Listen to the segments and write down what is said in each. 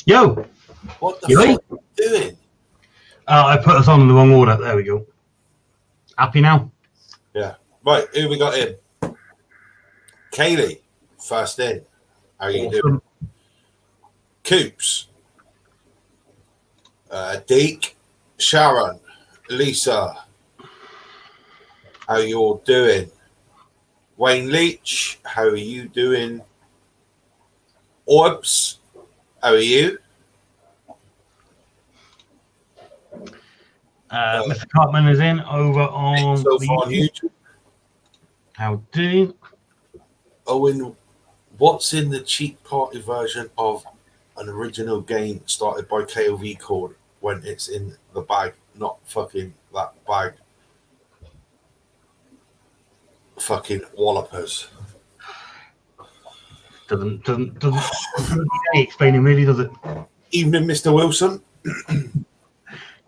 Yo! What the fuck are you doing? I put us on in the wrong order. There we go. Happy now? Yeah. Right, who we got in? Kaylee, first in. How are you doing? Coops. Deke. Sharon. Lisa. How you all doing? Wayne Leach. How are you doing? Orbs. How are you? Mr. Cartman is in over on so far on YouTube. How do? Owen, what's in the cheap party version of an original game started by KOV Cord when it's in the bag, not fucking that bag? Fucking wallopers. Doesn't explaining really, does it? Evening, Mr. Wilson.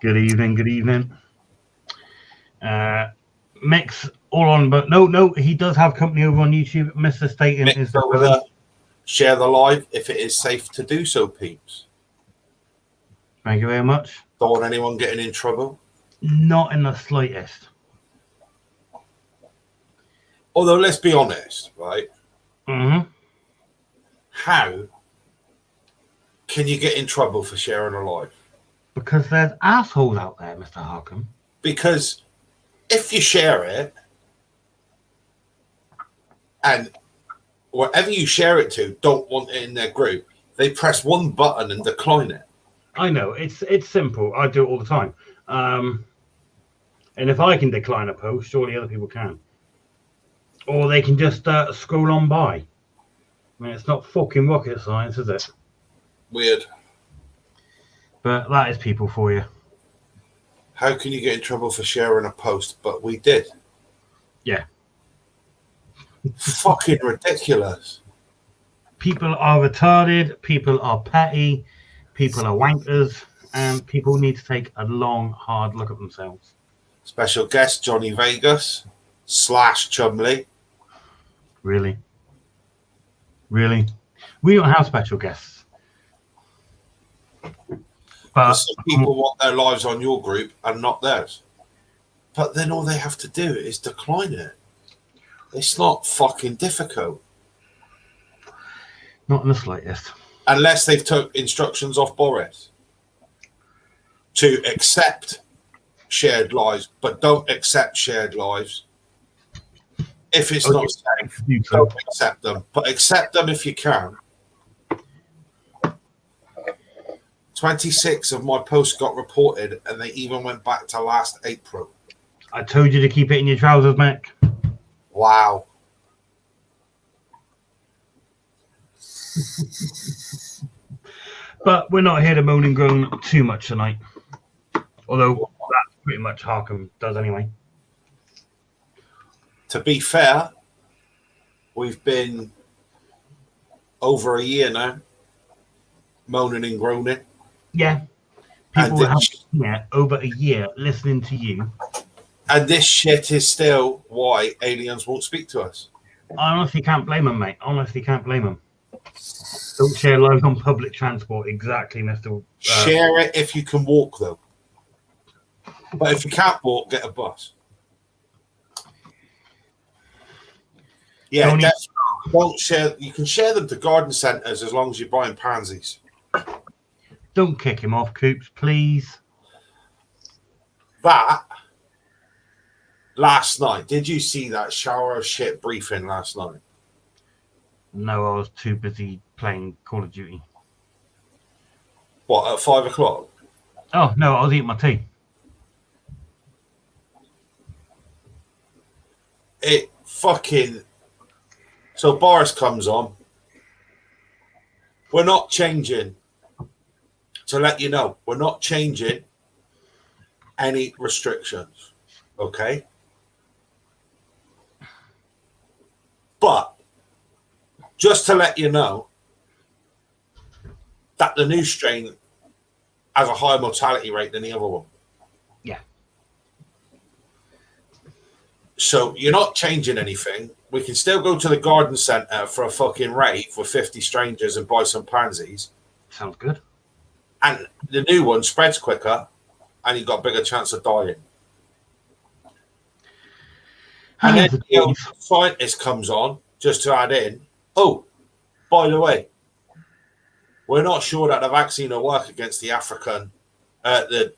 Good evening. Mix all on, but no, he does have company over on YouTube. Mr. Staten is the share the live if it is safe to do so, peeps. Thank you very much. Don't want anyone getting in trouble. Not in the slightest. Although, let's be honest, right? Mm-hmm. How can you get in trouble for sharing a live? Because there's assholes out there, Mr. Harkham. Because if you share it, and wherever you share it to don't want it in their group, they press one button and decline it. I know, it's simple. I do it all the time. And if I can decline a post, surely other people can. Or they can just scroll on by. I mean, it's not fucking rocket science, is it? Weird. But that is people for you. How can you get in trouble for sharing a post? But we did. Yeah. Fucking ridiculous. People are retarded. People are petty. People are wankers. And people need to take a long, hard look at themselves. Special guest, Johnny Vegas / Chumley. Really? We don't have special guests. But some people want their lives on your group and not theirs. But then all they have to do is decline it. It's not fucking difficult. Not in the slightest. Unless they've took instructions off Boris to accept shared lives, but don't accept shared lives. If it's not safe, don't accept them. But accept them if you can. 26 of my posts got reported, and they even went back to last April. I told you to keep it in your trousers, Mac. Wow. But we're not here to moan and groan too much tonight. Although that's pretty much Harkham does anyway. To be fair, we've been over a year now moaning and groaning. Yeah. People have over a year listening to you. And this shit is still why aliens won't speak to us. I honestly can't blame them, mate. Honestly can't blame them. Don't share lives on public transport. Exactly, Mr. Share it if you can walk, though. But if you can't walk, get a bus. Yeah, don't share. You can share them to garden centres as long as you're buying pansies. Don't kick him off, Coops, please. That last night, did you see that shower of shit briefing last night? No, I was too busy playing Call of Duty. What, at 5 o'clock? Oh, no, I was eating my tea. It fucking... So Boris comes on. We're not changing to let you know, we're not changing any restrictions. Okay? But just to let you know that the new strain has a higher mortality rate than the other one. Yeah. So you're not changing anything. We can still go to the garden centre for a fucking rave with 50 strangers and buy some pansies. Sounds good. And the new one spreads quicker and you've got a bigger chance of dying. And then the scientist comes on just to add in, oh, by the way, we're not sure that the vaccine will work against the the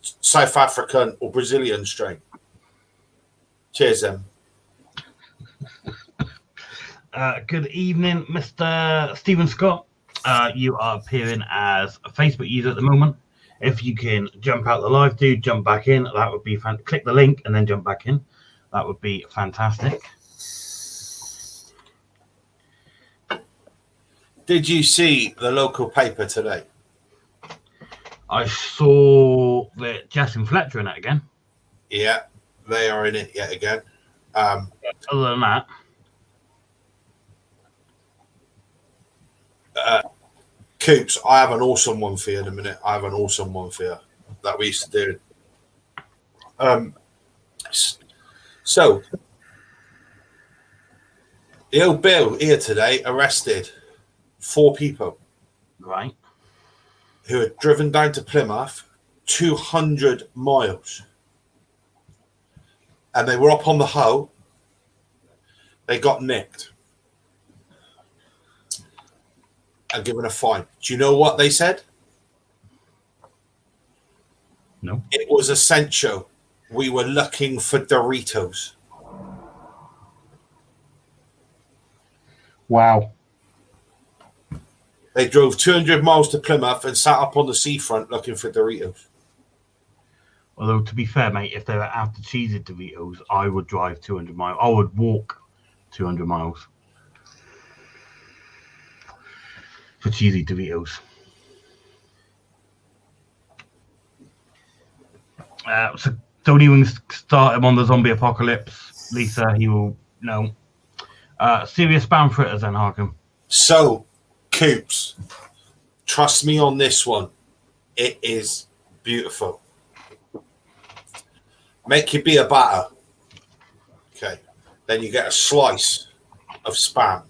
South African or Brazilian strain. Cheers, then. Good evening, Mr. Stephen Scott. You are appearing as a Facebook user at the moment. If you can jump out the live, jump back in. That would be click the link and then jump back in. That would be fantastic. Did you see the local paper today? I saw that Justin Fletcher in it again. Yeah, they are in it yet again. Other than that, Coops, I have an awesome one for you in a minute. I have an awesome one for you that we used to do. So, the old Bill here today arrested 4 people. Right. Who had driven down to Plymouth 200 miles. And they were up on the Hoe. They got nicked. And given a fine. Do you know what they said? No. It was essential. We were looking for Doritos. Wow. They drove 200 miles to Plymouth and sat up on the seafront looking for Doritos. Although, to be fair, mate, if they were after cheesy Doritos, I would drive 200 miles. I would walk 200 miles for cheesy Doritos. So don't even start him on the zombie apocalypse, Lisa. He will no. Serious spam fritters then, Harkham. So, Coops, trust me on this one. It is beautiful. Make your beer batter. Okay. Then you get a slice of spam.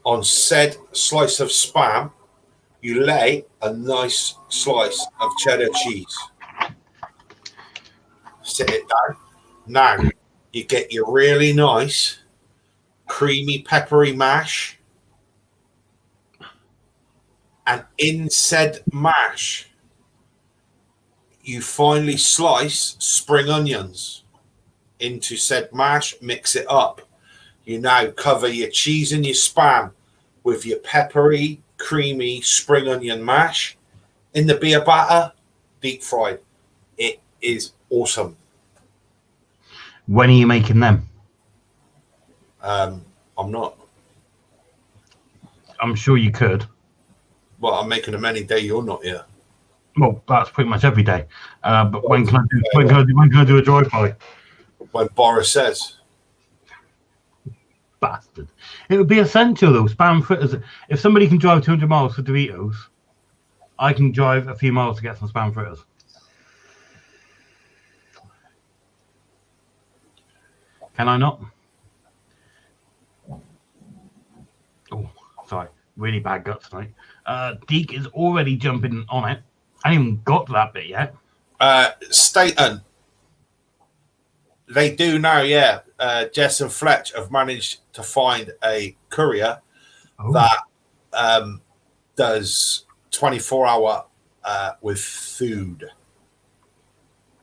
On said slice of spam, you lay a nice slice of cheddar cheese. Sit it down. Now, you get your really nice, creamy, peppery mash. And in said mash, you finally slice spring onions into said mash, mix it up. You now cover your cheese and your spam with your peppery, creamy spring onion mash in the beer batter, deep fried. It is awesome. When are you making them? I'm not. I'm sure you could. Well, I'm making them any day you're not here. Well, that's pretty much every day. But when can I do a drive-by? When Boris says. Bastard. It would be essential though. Spam fritters. If somebody can drive 200 miles for Doritos, I can drive a few miles to get some spam fritters. Can I not? Oh, sorry. Really bad guts tonight. Deke is already jumping on it. I haven't even got to that bit yet. Staten. They do now, yeah. Jess and Fletch have managed to find a courier that does 24-hour with food.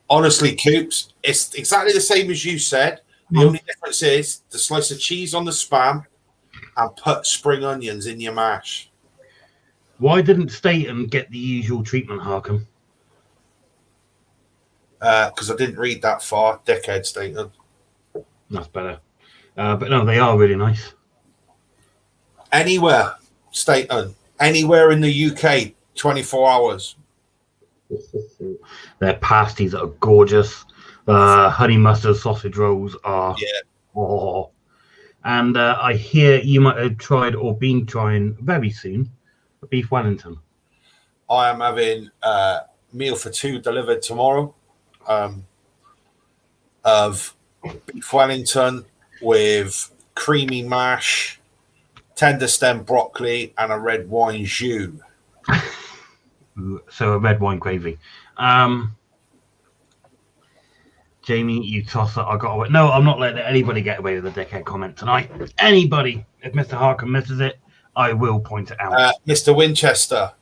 Honestly, Coops, it's exactly the same as you said. The only difference is the slice of cheese on the spam and put spring onions in your mash. Why didn't Staten get the usual treatment, Harkham? Because I didn't read that far. Dickhead, Staten. That's better. But no, they are really nice. Anywhere, Staten, anywhere in the UK, 24 hours. Their pasties are gorgeous. Honey mustard sausage rolls are. Yeah. Oh. And I hear you might have tried or been trying very soon a beef Wellington. I am having a meal for two delivered tomorrow of beef Wellington with creamy mash, tender stem broccoli, and a red wine jus. So a red wine gravy. Jamie, you tosser. I got away. No, I'm not letting anybody get away with a dickhead comment tonight. Anybody. If Mr. Harkin misses it, I will point it out. Mr. Winchester,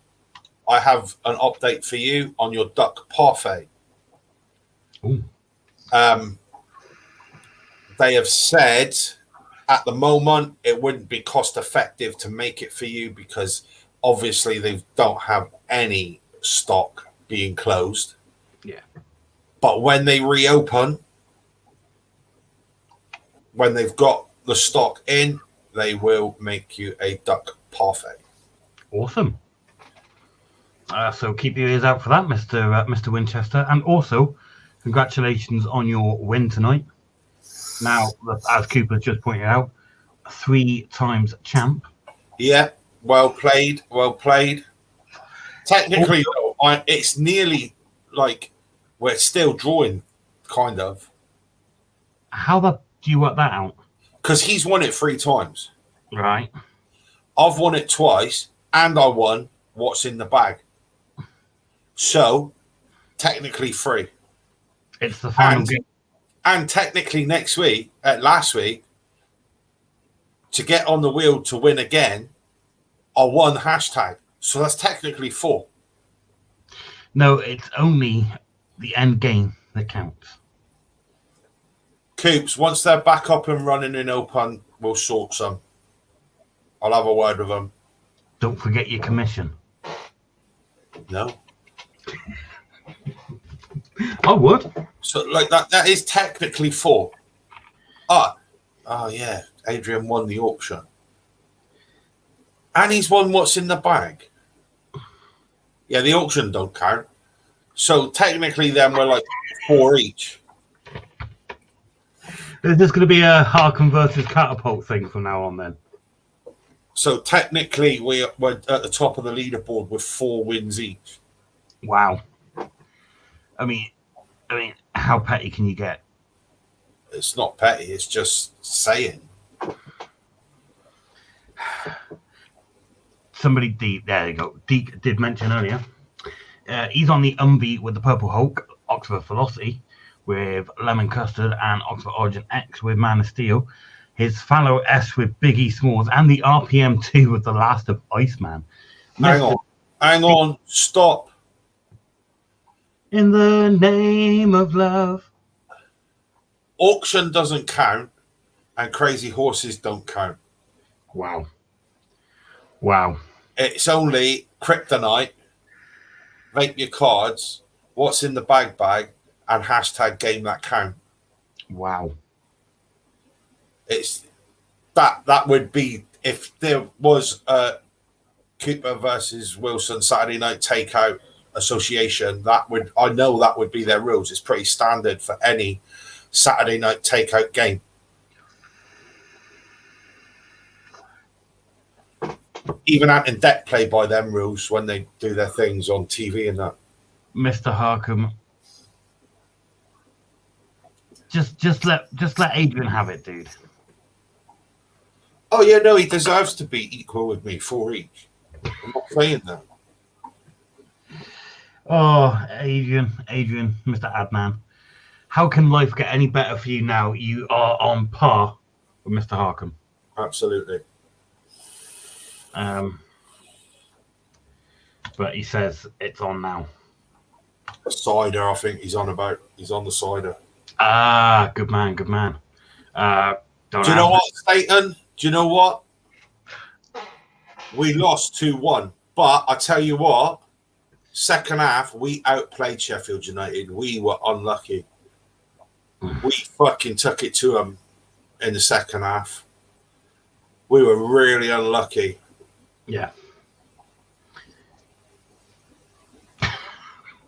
I have an update for you on your duck parfait. Ooh. They have said at the moment it wouldn't be cost effective to make it for you because obviously they don't have any stock being closed. Yeah. But when they reopen, when they've got the stock in, they will make you a duck parfait. Awesome. So keep your ears out for that, Mr. Winchester. And also, congratulations on your win tonight. Now, as Cooper just pointed out, 3 times champ. Yeah, well played, well played. Technically, though, it's nearly like we're still drawing, kind of. How do you work that out? Because he's won it 3 times. Right. I've won it twice, and I won what's in the bag. So, technically 3. It's the final game. And technically last week, to get on the wheel to win again, I won hashtag. So that's technically 4. No, it's only the end game that counts. Coops, once they're back up and running in open, we'll sort some. I'll have a word with them. Don't forget your commission. No. I would. So like that is technically 4. Oh yeah. Adrian won the auction. And he's won what's in the bag. Yeah, the auction don't count. So technically then we're like 4 each. There's just going to be a Harkin versus Catapult thing from now on then. So technically we're at the top of the leaderboard with 4 wins each. Wow. I mean, how petty can you get? It's not petty, it's just saying. Somebody deep, there you go. Deke did mention earlier. He's on the unbeat with the Purple Hulk, Oxford Velocity with Lemon Custard, and Oxford Origin X with Man of Steel. His Fallow S with Biggie Smalls, and the RPM 2 with The Last of Iceman. Hang on, stop. In the name of love. Auction doesn't count, and Crazy Horses don't count. Wow. It's only Kryptonite, Vape Your Cards, What's in the Bag, and hashtag Game That Count. Wow. It's that would be if there was a Cooper versus Wilson Saturday Night Takeout Association. I know that would be their rules. It's pretty standard for any Saturday Night Takeout game. Even out in deck play by them rules when they do their things on TV and that. Mr. Harkham, just let Adrian have it, dude. Oh yeah, no, he deserves to be equal with me, 4 each. I'm not saying that. Oh, Adrian, Mr. Adnan, how can life get any better for you now? You are on par with Mr. Harkham. Absolutely. But he says it's on now. Cider, I think he's on about. He's on the cider. Ah, good man. Do you know what, Staten? Do you know what? We lost 2-1. But I tell you what, second half, we outplayed Sheffield United. We were unlucky. We fucking took it to them in the second half. We were really unlucky. Yeah.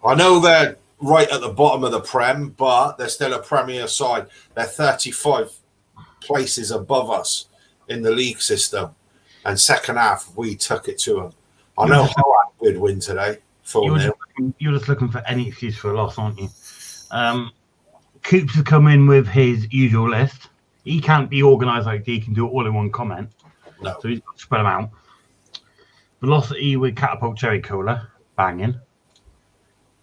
I know they're right at the bottom of the Prem, but they're still a Premier side. They're 35 places above us in the league system. And second half, we took it to them. I know Hoat would win today. You're just looking for any excuse for a loss, aren't you? Coops has come in with his usual list. He can't be organised like he can do it all in one comment. No. So he's got to spread them out. Velocity with Catapult Cherry Cola, banging.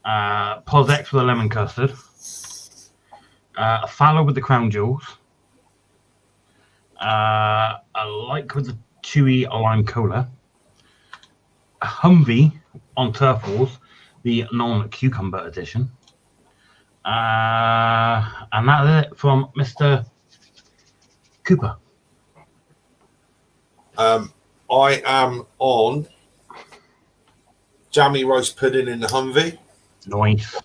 Posex with a lemon custard. A Fallow with the Crown Jewels. A Like with the Chewy Lime Cola. A Humvee on Turf Wars, the non-cucumber edition. And that's it from Mr. Cooper. I am on jammy rice pudding in the Humvee. Nice.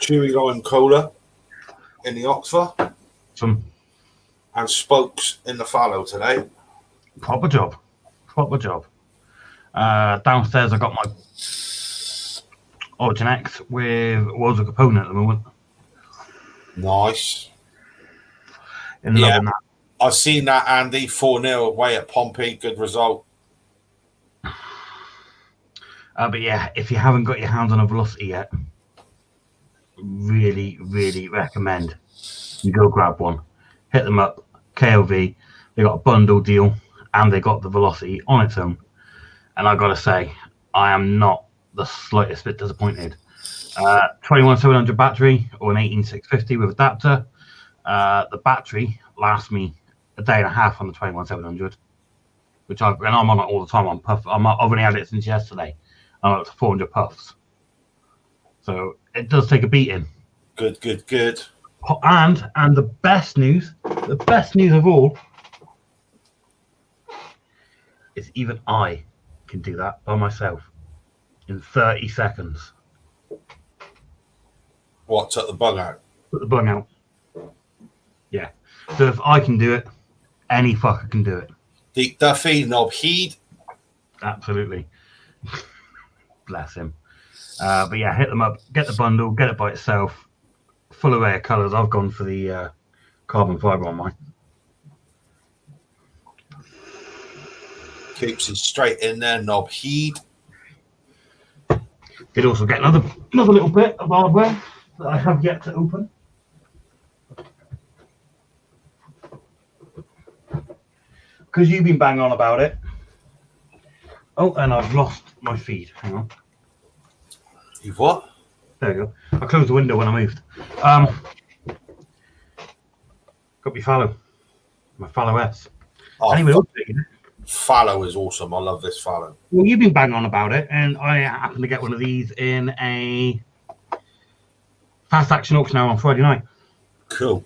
Chewy lime cola in the Oxford. Some And spokes in the Fallow today. proper job. Downstairs I got my Origin X with Worlds of Capone at the moment. Nice. Loving that. I've seen that, Andy. 4-0 away at Pompey. Good result. But yeah, if you haven't got your hands on a Velocity yet, really, really recommend you go grab one. Hit them up. KLV. They got a bundle deal and they got the Velocity on its own. And I got to say, I am not the slightest bit disappointed. 21700 battery or an 18650 with adapter. The battery lasts me a day and a half on the 21700, which I'm on it all the time. I've only had it since yesterday. I'm up to 400 puffs, so it does take a beating. Good. And the best news of all is even I can do that by myself in 30 seconds. What, took the bug out? Put the bung out. Yeah. So if I can do it, any fucker can do it. Dick Duffy, Knob Heed. Absolutely. Bless him. But yeah, hit them up. Get the bundle. Get it by itself. Full array of colours. I've gone for the carbon fibre on mine. Keeps it straight in there, Knob Heed. Did also get another little bit of hardware that I have yet to open. Because you've been banging on about it. Oh, and I've lost my feed. Hang on. You've what? There you go. I closed the window when I moved. Got me Fallow. My Fallow S. Oh, Anyway, Fallow is awesome. I love this Fallow. well, you've been banging on about it, and I happened to get one of these in a fast action auction now on Friday night. Cool.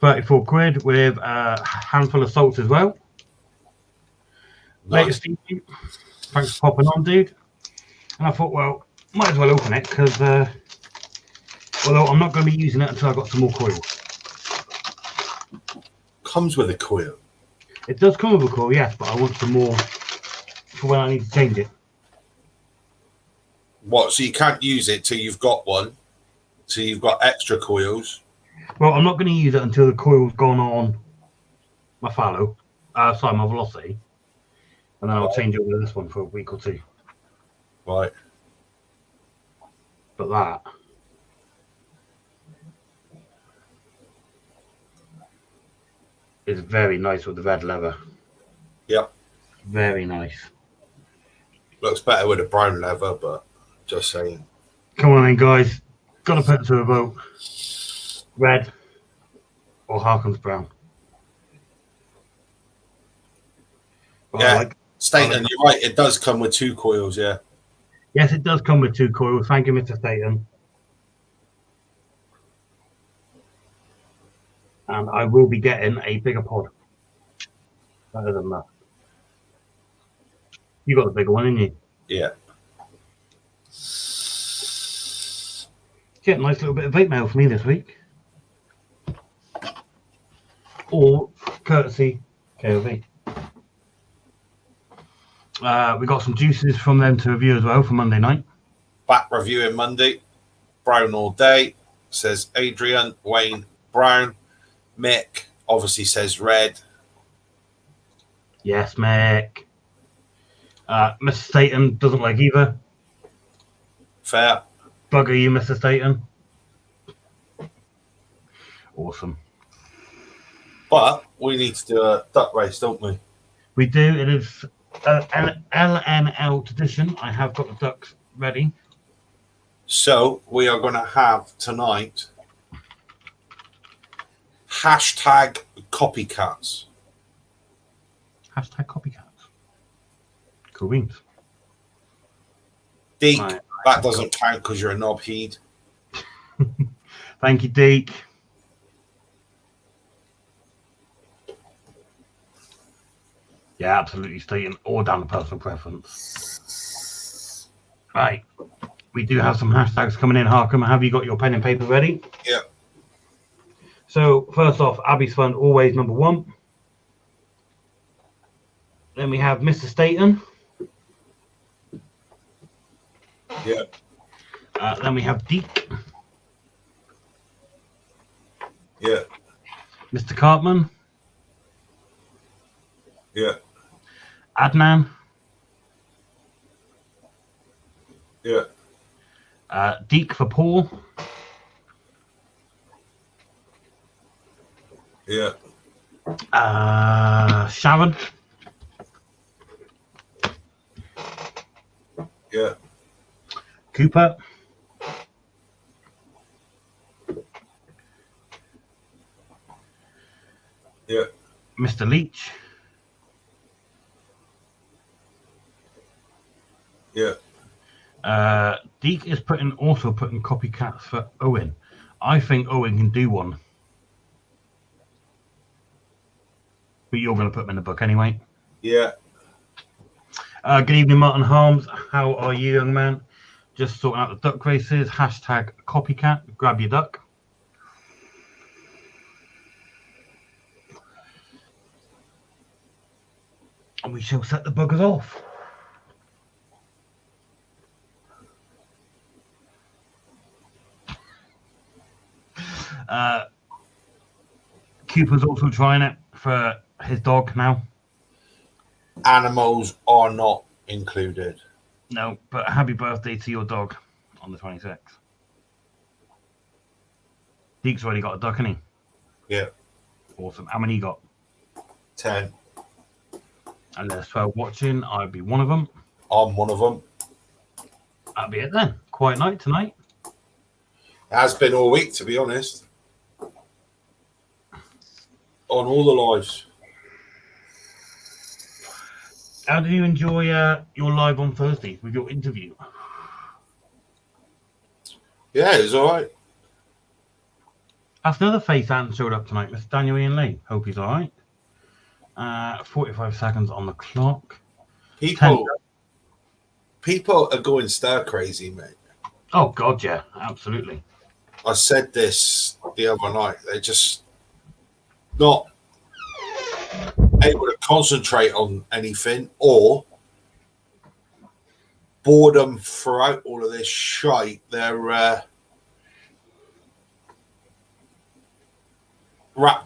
34 quid with a handful of salts as well. Nice. Latest evening. Thanks for popping on, dude. And I thought, well, might as well open it because although I'm not going to be using it until I've got some more coils. Comes with a coil. It does come with a coil, yes, but I want some more for when I need to change it. What? So you can't use it till you've got one? So you've got extra coils? Well, I'm not going to use it until the coil's gone on my Fallow, my Velocity, and then I'll change over to this one for a week or two. Right. But that is very nice with the red leather. Yep. Very nice. Looks better with a brown leather, but just saying. Come on then, guys. Got to put it to a vote. Red or Harkins brown. But Yeah, Staten, you're right. It does come with two coils, yeah. Yes, it does come with two coils. Thank you, Mr. Staten. And I will be getting a bigger pod. Better than that. You got the bigger one, didn't you? Yeah. Get a nice little bit of vape mail for me this week. Or courtesy KOV. We got some juices from them to review as well for Monday night. back reviewing Monday. Brown all day, says Adrian. Wayne, brown. Mick obviously says red. Yes, Mick. Mr. Staten doesn't like either. Fair. Bugger you, Mr. Staten. Awesome. But we need to do a duck race, don't we? We do. It is an LNL tradition. I have got the ducks ready. So we are going to have tonight hashtag copycats. Hashtag copycats. Cool beans. Deke, Right. that doesn't count because you're a knobhead. Thank you, Deke. Yeah, absolutely, Staten. All down to personal preference. Right. We do have some hashtags coming in, Harkham. Have you got your pen and paper ready? Yeah. So, first off, Abby's Fund, always number 1. Then we have Mr. Staten. Yeah. Then we have Deke. Yeah. Mr. Cartman. Yeah. Adnan. Yeah. Deke for Paul. Yeah. Sharon. Yeah. Cooper. Yeah. Mr. Leach. Yeah. Deke is also putting copycats for Owen. I think Owen can do one. But you're going to put them in the book anyway. Yeah. Good evening, Martin Harms. How are you, young man? Just sorting out the duck races. Hashtag copycat. Grab your duck. And we shall set the buggers off. Cooper's also trying it for his dog now. Animals are not included. No, but happy birthday to your dog on the 26th. Deke's already got a duck, hasn't he? Yeah. Awesome. How many you got? 10. And there's 12 watching. I'd be one of them. I'm one of them. That'll be it then. Quiet night tonight. It has been all week, to be honest. On all the lives. How did you enjoy your live on Thursday with your interview? Yeah, it was all right. That's another face that hasn't showed up tonight, Mr. Daniel Ian Lee. Hope he's all right. 45 seconds on the clock. People are going stir crazy, mate. Oh, God, yeah. Absolutely. I said this the other night. They're just not able to concentrate on anything, or boredom throughout all of this shite. They're wrapped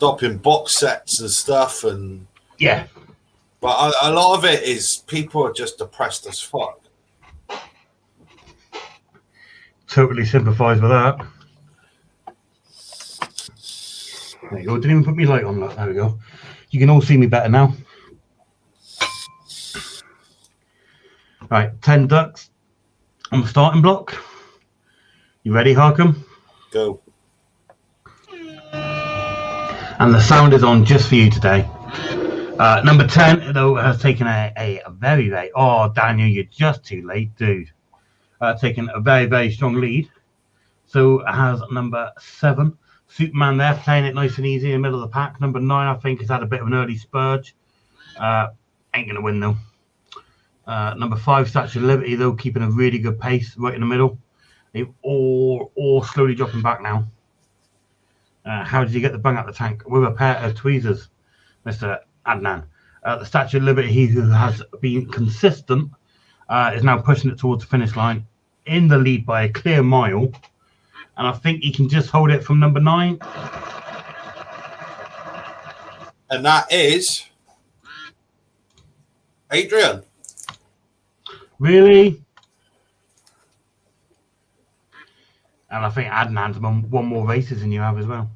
up in box sets and stuff, and Yeah. but a lot of it is people are just depressed as fuck. Totally sympathise with that. There you go. Didn't even put me light on that. There we go. You can all see me better now. Right, 10 ducks on the starting block. You ready, Harkham? Go. And the sound is on just for you today. Number 10, though, has taken a very, very... Oh, Daniel, you're just too late, dude. Taken a very, very strong lead. So it has number 7, Superman there, playing it nice and easy in the middle of the pack. Number 9, I think, has had a bit of an early spurge. Ain't going to win, though. Number 5, Statue of Liberty, though, keeping a really good pace right in the middle. They've all slowly dropping back now. How did you get the bung out the tank? With a pair of tweezers, Mr. Adnan. The Statue of Liberty, he who has been consistent, is now pushing it towards the finish line. in the lead by a clear mile. And I think he can just hold it from number 9. And that is Adrian. Really? And I think Adnan's won more races than you have as well.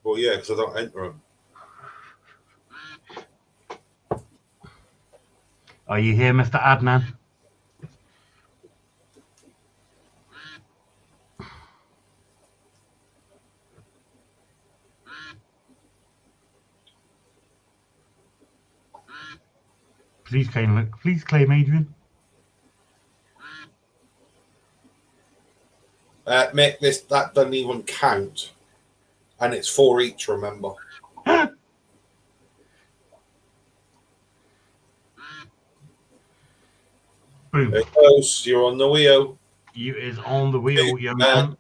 Well, yeah, because I don't enter them. Are you here, Mr. Adnan? Please claim Adrian. Mick, that doesn't even count. And it's 4 each, remember. Boom. There it goes. You're on the wheel. You is on the wheel, young man.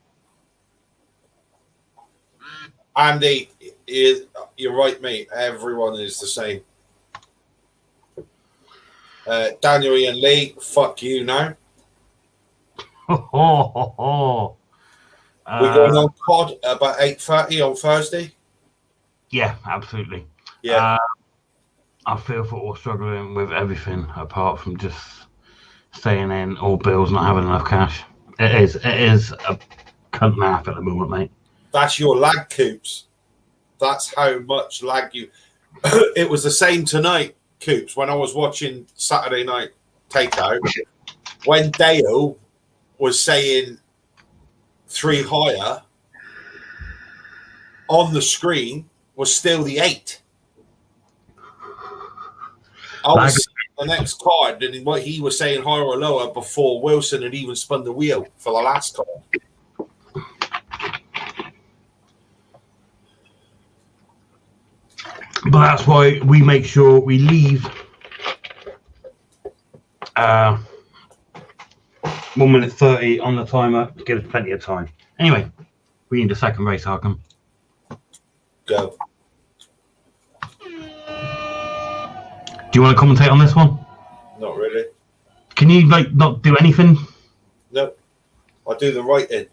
Andy, you're right, mate. Everyone is the same. Daniel Ian Lee, fuck you now. Ho, ho, ho, ho. We're going on COD about 8:30 on Thursday. Yeah, absolutely. Yeah. I feel for all struggling with everything apart from just staying in or bills not having enough cash. It is a cunt math at the moment, mate. That's your lag, Coops. That's how much lag you. It was the same tonight, Coops, when I was watching Saturday Night Takeout. When Dale was saying 3 higher, on the screen was still the 8. I was seeing the next card, and what he was saying higher or lower before Wilson had even spun the wheel for the last card. But that's why we make sure we leave 1:30 on the timer to give us plenty of time. Anyway, we need a second race, Harkham. Go. Do you want to commentate on this one? Not really. Can you not do anything? No. I do the writing.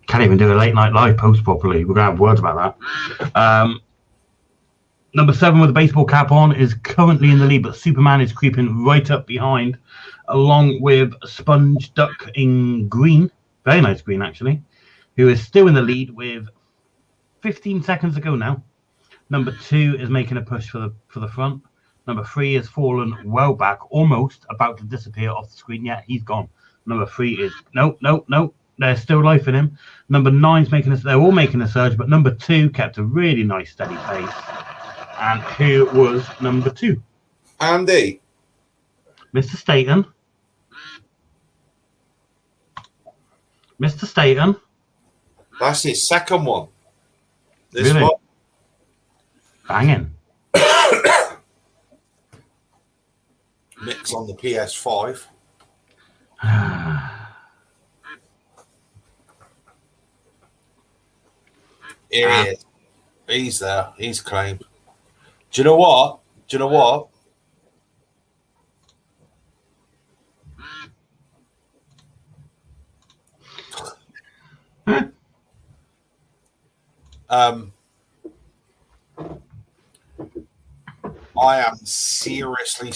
Can't even do a late night live post properly. We're gonna have words about that. Number 7 with the baseball cap on is currently in the lead, but Superman is creeping right up behind, along with Sponge Duck in green, very nice green actually, who is still in the lead with 15 seconds to go now. Number 2 is making a push for the front. Number 3 has fallen well back, almost about to disappear off the screen. Yeah, he's gone. Number 3 is no. There's still life in him. Number 9's they're all making a surge, but number 2 kept a really nice steady pace. And who was number 2? Andy. Mr. Staten. Mr. Staten. That's his second one. This Really? one. Banging. Nick's on the PS5. Here he is. He's there. He's claimed. Do you know what? I am seriously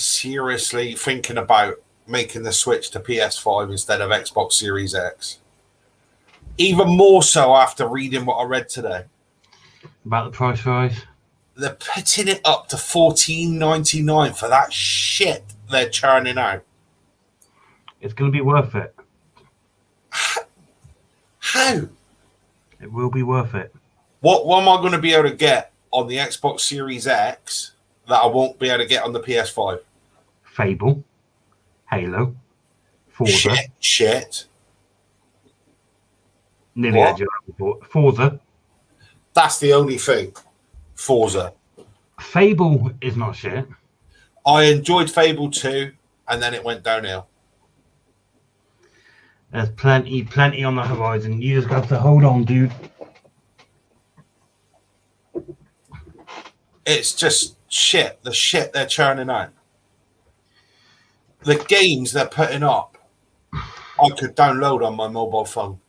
thinking about making the switch to PS5 instead of Xbox Series X. Even more so after reading what I read today. About the price rise? They're putting it up to $14.99 for that shit they're churning out. It's going to be worth it. How? It will be worth it. What am I going to be able to get on the Xbox Series X that I won't be able to get on the PS5? Fable, Halo, Forza. Shit. Nearly had you before. Forza. That's the only thing. Forza. Fable is not shit. I enjoyed Fable 2, and then it went downhill. There's plenty on the horizon. You just have to hold on, dude. It's just shit. The shit they're churning out. the games they're putting up, I could download on my mobile phone.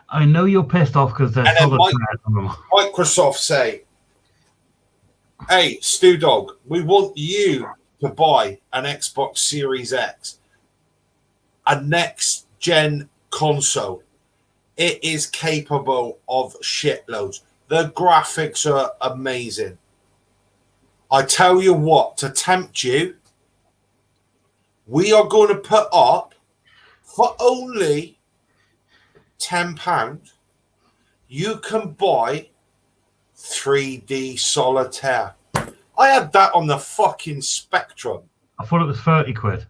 I know you're pissed off because there's And then them. Microsoft say, hey, Stu Dog, we want you to buy an Xbox Series X, a next-gen console. It is capable of shitloads. The graphics are amazing. I tell you what, to tempt you, we are going to put up for only £10, you can buy 3D Solitaire. I had that on the fucking Spectrum. I thought it was 30 quid.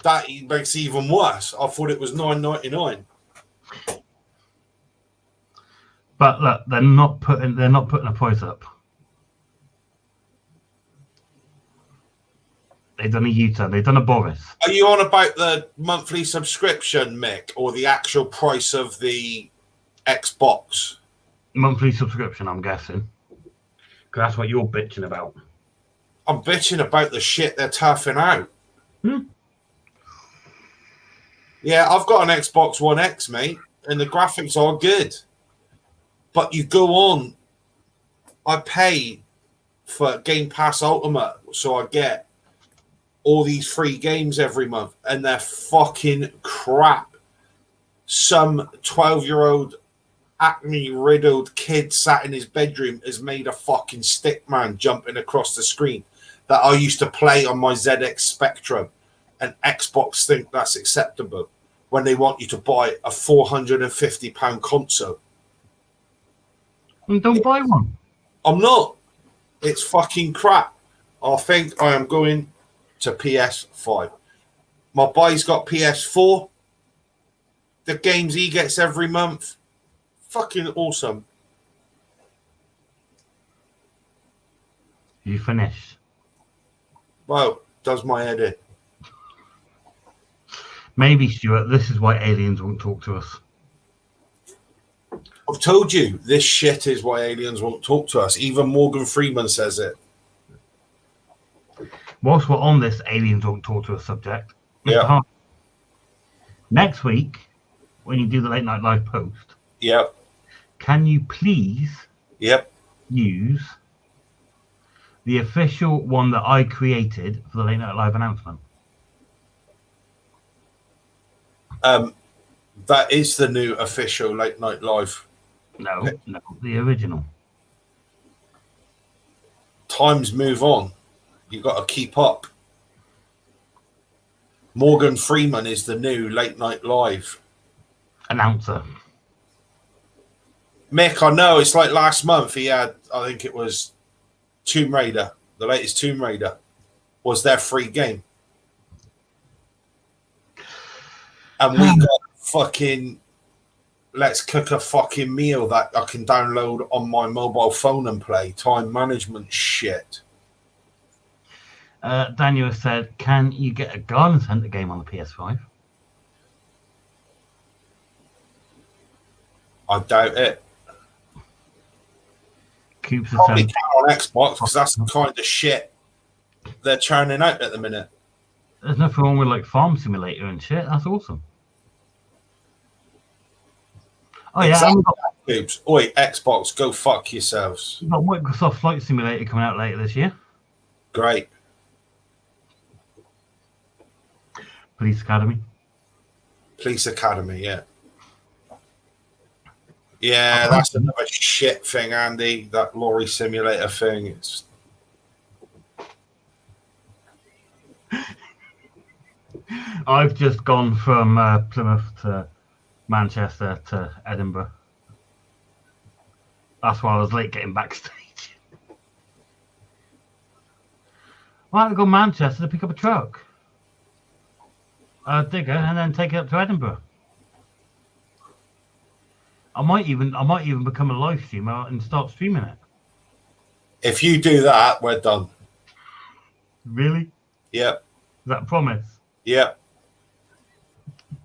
That makes it even worse. I thought it was $9.99. But look, they're not putting a price up. They've done a U-turn. They've done a Boris. Are you on about the monthly subscription, Mick, or the actual price of the Xbox? Monthly subscription, I'm guessing. Because that's what you're bitching about. I'm bitching about the shit they're toughing out. Yeah, I've got an Xbox One X, mate, and the graphics are good. But you go on, I pay for Game Pass Ultimate, so I get all these free games every month, and they're fucking crap. Some 12-year-old acne-riddled kid sat in his bedroom has made a fucking stick man jumping across the screen that I used to play on my ZX Spectrum, and Xbox think that's acceptable when they want you to buy a £450 console. And don't buy one. I'm not. It's fucking crap. I think I am going to PS5. My boy's got PS4. The games he gets every month, fucking awesome. You finished. Wow, does my head in. Maybe, Stuart, this is why aliens won't talk to us. I've told you, this shit is why aliens won't talk to us. Even Morgan Freeman says it. Whilst we're on this aliens won't talk to us subject, Mr. Hart, next week, when you do the Late Night Live post, can you please use the official one that I created for the Late Night Live announcement? That is the new official Late Night Live. No, the original. Times move on. You've got to keep up. Morgan Freeman is the new Late Night Live announcer. Mick, I know it's like last month he had, I think it was Tomb Raider, the latest Tomb Raider was their free game. And we got fucking Let's Cook a Fucking Meal that I can download on my mobile phone and play. Time management shit. Daniel said, can you get a Garden Centre game on the PS5? I doubt it. Coops Probably can on Xbox because that's the kind of shit they're churning out at the minute. There's nothing wrong with like Farm Simulator and shit. That's awesome. Oh exactly. Yeah, Coops. Oi, Xbox, go fuck yourselves. We've got Microsoft Flight Simulator coming out later this year. Great. Police Academy. Police Academy, yeah. Yeah, that's another shit thing, Andy. That lorry simulator thing. It's... I've just gone from Plymouth to Manchester to Edinburgh. That's why I was late getting backstage. I had to go to Manchester to pick up a truck, a digger, and then take it up to Edinburgh. I might even become a live streamer and start streaming it. If you do that, we're done. Really? Yep. Is that a promise? Yep.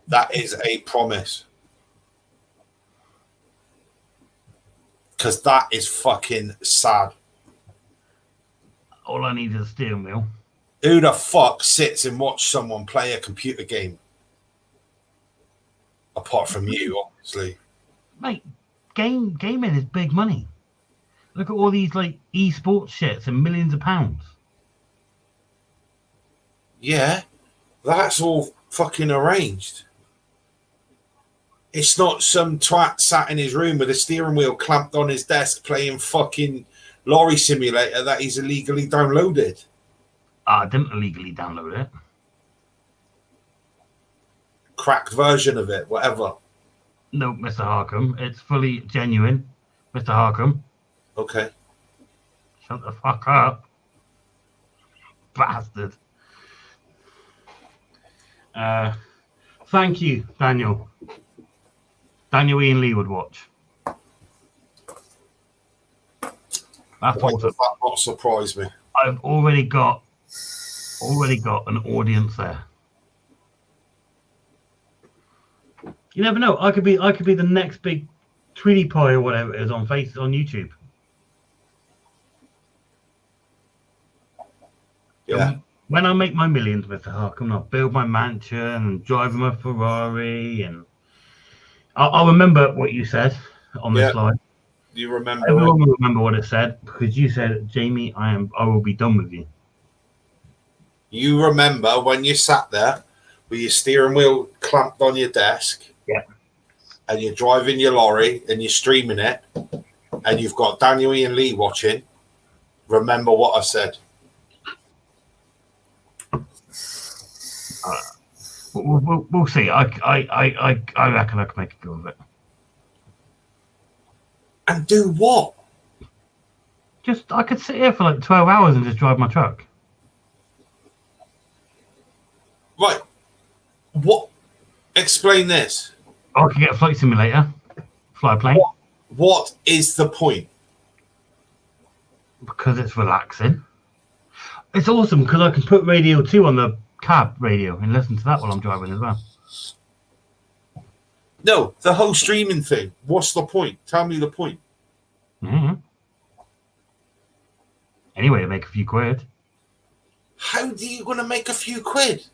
That is a promise. Because that is fucking sad. all I need is a steering wheel. Who the fuck sits and watch someone play a computer game? Apart from you, obviously. Mate, gaming is big money. Look at all these like esports shits and millions of pounds. Yeah, that's all fucking arranged. It's not some twat sat in his room with a steering wheel clamped on his desk playing fucking lorry simulator that he's illegally downloaded. I didn't illegally download it. Cracked version of it, whatever. No, Mr. Harcombe, it's fully genuine. Mr. Harcombe, Okay. shut the fuck up. Bastard. Thank you, Daniel. Daniel Ian Lee would watch. That's Why awesome. does that not surprise me? I've already got an audience there. You never know. I could be the next big Tweety Pie or whatever it is on YouTube. Yeah. When I make my millions, Mr. Harcombe, I'll build my mansion and drive my Ferrari, and I'll remember what you said on this slide. You remember? Everyone will remember what it said because you said, "Jamie, I will be done with you." You remember when you sat there with your steering wheel clamped on your desk? Yeah. And you're driving your lorry and you're streaming it, and you've got Daniel Ian Lee watching. Remember what I said? We'll see. I reckon I can make a go of it. And do what? I could sit here for like 12 hours and just drive my truck. Right. What? Explain this. I could get a flight simulator, fly a plane. What is the point? Because it's relaxing. It's awesome because I can put Radio 2 on the cab radio and listen to that while I'm driving as well. No, the whole streaming thing. What's the point? Tell me the point. Mm-hmm. Anyway, to make a few quid. How are you going to make a few quid?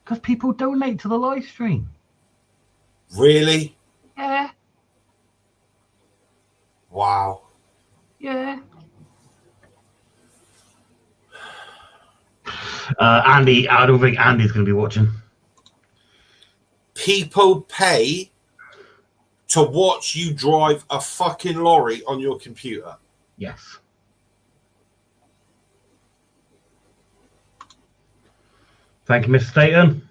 Because people donate to the live stream. Really? Yeah. Wow. Yeah. Andy, I don't think Andy's going to be watching. People pay to watch you drive a fucking lorry on your computer. Yes. Thank you, Mr. Staten.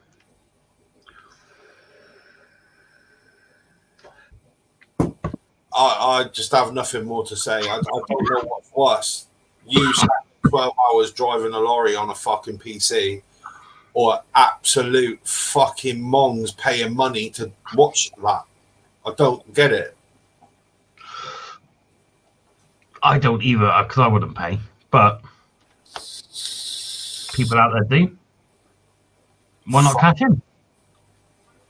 I just have nothing more to say. I don't know what's worse. You spent 12 hours driving a lorry on a fucking PC, or absolute fucking mongs paying money to watch that. I don't get it. I don't either, because I wouldn't pay. But people out there do. Why not catch in?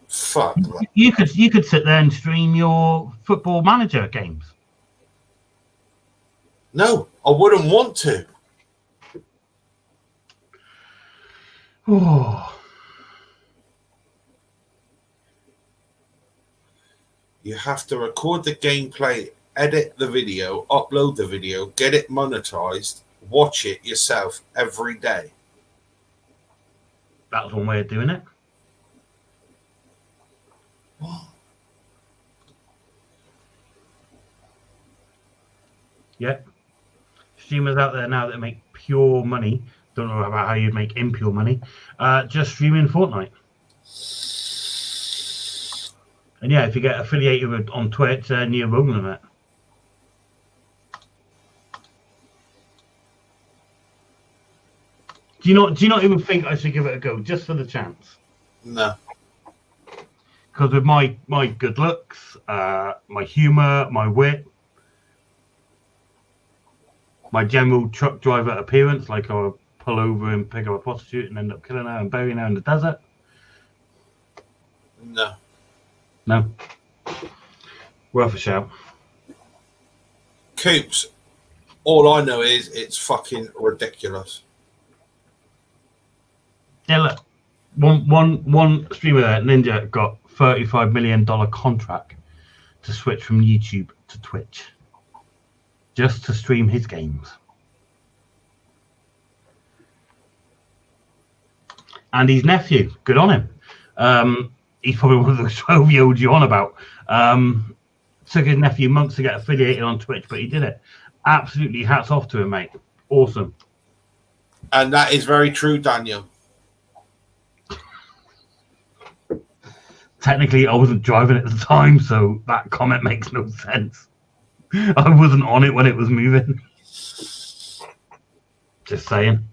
Fuck. You could sit there and stream your Football Manager games. No, I wouldn't want to. Oh. You have to record the gameplay, edit the video, upload the video, get it monetized, watch it yourself every day. That was one way of doing it. What? Yeah. Streamers out there now that make pure money. Don't know about how you'd make impure money. Just streaming Fortnite. And yeah, if you get affiliated with, on Twitch, then you're rolling it. Do you not even think I should give it a go just for the chance? No. Because with my good looks, my humour, my wit, my general truck driver appearance, like I'll pull over and pick up a prostitute and end up killing her and burying her in the desert. No. No. Worth a shout. Coops, All I know is it's fucking ridiculous. Yeah, look, one streamer there, Ninja, got $35 million contract to switch from YouTube to Twitch just to stream his games. And his nephew, good on him. He's probably one of those 12-year-olds you're on about. Took his nephew months to get affiliated on Twitch, but he did it. Absolutely, hats off to him, mate. Awesome. And that is very true, Daniel. Technically, I wasn't driving at the time, so that comment makes no sense. I wasn't on it when it was moving. Just saying.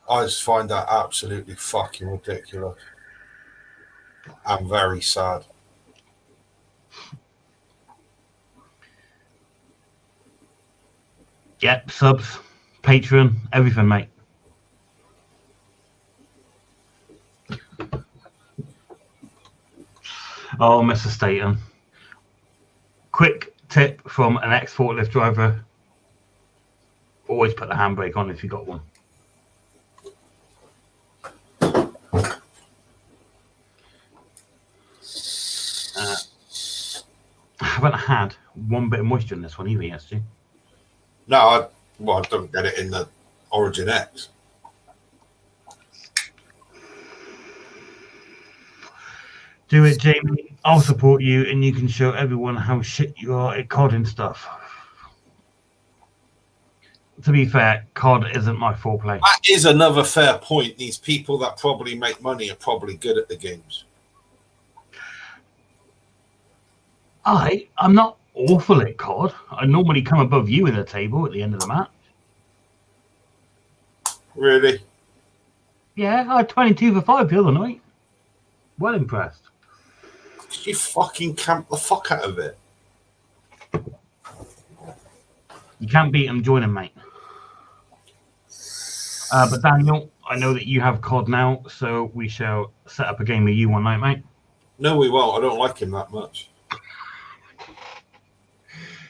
I just find that absolutely fucking ridiculous. I'm very sad. Yep, subs, Patreon, everything, mate. Oh, Mr. Staten. Quick tip from an ex-forklift driver. Always put the handbrake on if you got one. I haven't had one bit of moisture in this one either, yesterday. No, I don't get it in the Origin X. Do it, Jamie. I'll support you, and you can show everyone how shit you are at COD and stuff. To be fair, COD isn't my foreplay. That is another fair point. These people that probably make money are probably good at the games. I'm not awful at COD. I normally come above you in the table at the end of the match. Really? Yeah, I had 22 for 5 the other night. Well impressed. You fucking camp the fuck out of it. You can't beat them, join them, mate. But Daniel, I know that you have COD now, so we shall set up a game with you one night, mate. No, we won't. I don't like him that much.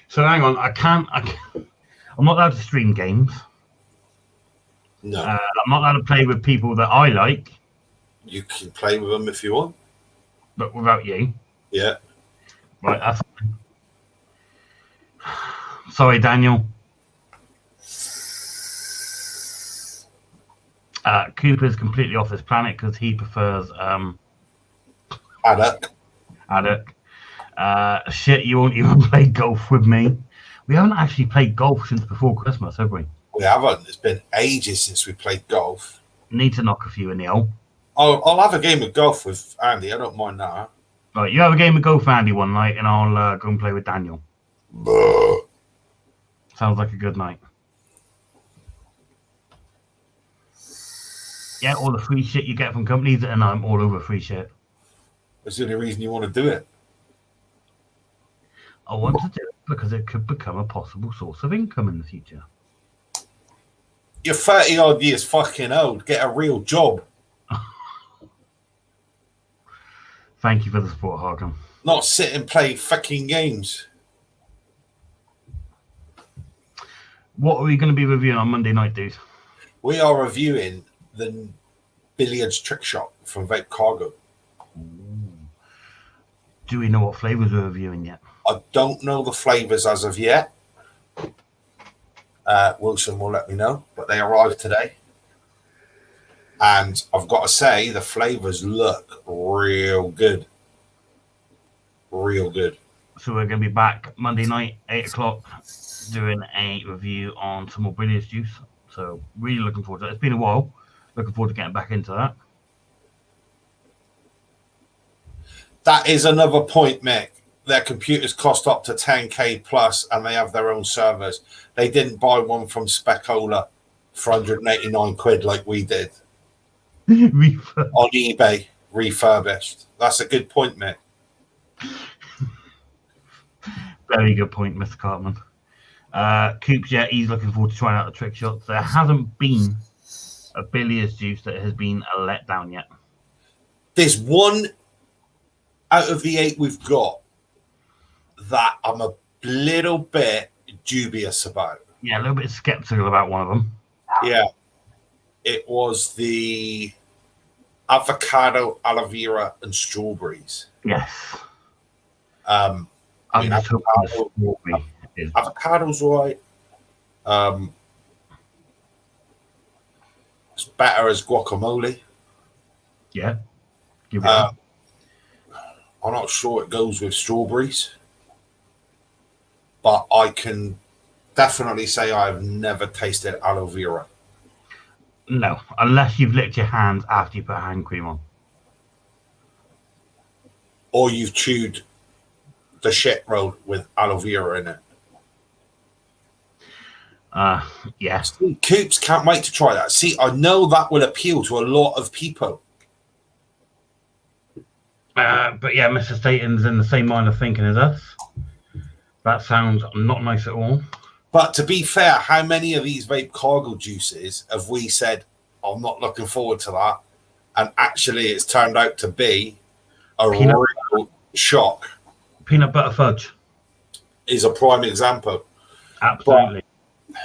So hang on, I'm not allowed to stream games. No. I'm not allowed to play with people that I like. You can play with them if you want. But without you. Yeah. Right, that's fine. Sorry, Daniel. Cooper's completely off this planet because he prefers Haddock. Shit, you won't even play golf with me. We haven't actually played golf since before Christmas, have we? We haven't. It's been ages since we played golf. Need to knock a few in the hole. I'll have a game of golf with Andy. I don't mind that. Right, you have a game of golf, Andy, one night, and I'll go and play with Daniel. Sounds like a good night. Yeah, all the free shit you get from companies, and I'm all over free shit. That's the only reason you want to do it. I want to do it because it could become a possible source of income in the future. You're 30 odd years fucking old. Get a real job. Thank you for the support, Harkin. Not sit and play fucking games. What are we going to be reviewing on Monday night, dude? We are reviewing the Billiards Trick Shot from Vape Cargo. Do we know what flavors we're reviewing yet? I don't know the flavors as of yet. Wilson will let me know, but they arrived today. And I've got to say, the flavors look real good. Real good. So we're going to be back Monday night, 8 o'clock, doing a review on some more Billiards juice. So really looking forward to it. It's been a while. Looking forward to getting back into that. That is another point, Mick. Their computers cost up to 10k plus, and they have their own servers. They didn't buy one from Specola for 189 quid like we did on eBay, refurbished. That's a good point, Mick. Very good point, Mr. Cartman. Coops, yeah, he's looking forward to trying out the trick shots. There hasn't been a Billiards juice that has been a letdown yet. There's one out of the 8 we've got that I'm a little bit dubious about. Yeah, a little bit skeptical about one of them. Yeah. It was the avocado, aloe vera, and strawberries. Yes. I I'm mean, just hoping the strawberry is. avocado's right. It's better as guacamole. Yeah. Give it that. I'm not sure it goes with strawberries, but I can definitely say I've never tasted aloe vera. No, unless you've licked your hands after you put hand cream on. Or you've chewed the shit roll with aloe vera in it. Yeah. See, Coops can't wait to try that. See, I know that will appeal to a lot of people. But yeah, Mr. Staten's in the same line of thinking as us. That sounds not nice at all. But to be fair, how many of these vape cargo juices have we said, I'm not looking forward to that? And actually, it's turned out to be a real shock. Peanut butter fudge is a prime example. Absolutely. But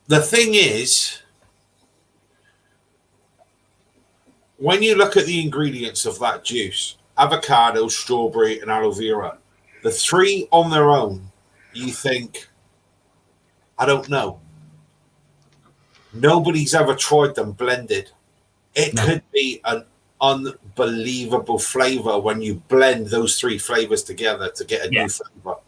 the thing is, when you look at the ingredients of that juice, avocado, strawberry, and aloe vera, the three on their own, you think, I don't know. Nobody's ever tried them blended. It could be an unbelievable flavor when you blend those three flavors together to get a new flavor.